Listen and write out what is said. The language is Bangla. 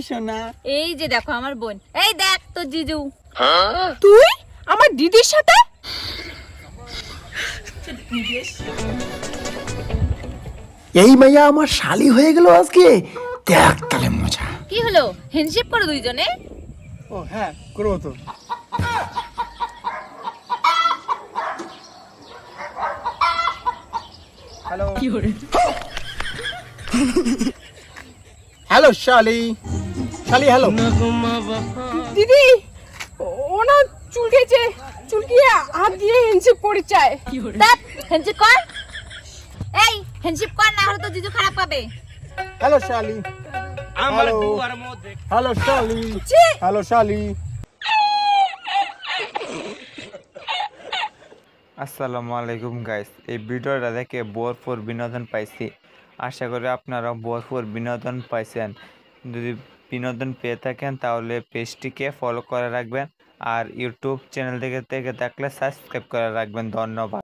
সোনা। এই যে দেখো আমার বোন, এই দেখ তো জিজু। তুই আমার দিদির সাথে? এই মাইয়া আমার শালি হয়ে গেল আজকে, দেখ তাহলে মজা। কি হলো, হ্যান্ডশেক করো দুইজনে? ও হ্যাঁ, করবো তো। হ্যালো হ্যালো শালি, শালি হ্যালো। দিদি ওনা চুলকেছে, চুলকিয়ে হাত দিয়ে হ্যান্ডশেক করে চায়। দেখ হ্যান্ডশেক কর, এই হ্যান্ডশেক কর, না হলে তো জিজু খারাপ পাবে। হ্যালো শালি, আমার হ্যালো দুয়ার মধ্যে হ্যালো শালি, হ্যালো শালি। আসসালামু আলাইকুম গাইস, এই ভিডিওটা দেখে ভরপুর বিনোদন পাইছি। আশা করি আপনারা ভরপুর বিনোদন পাইছেন। যদি বিনোদন পেয়ে থাকেন তাহলে পেজটিকে ফলো করে রাখবেন, আর ইউটিউব চ্যানেল থেকে দেখলে সাবস্ক্রাইব করে রাখবেন। ধন্যবাদ।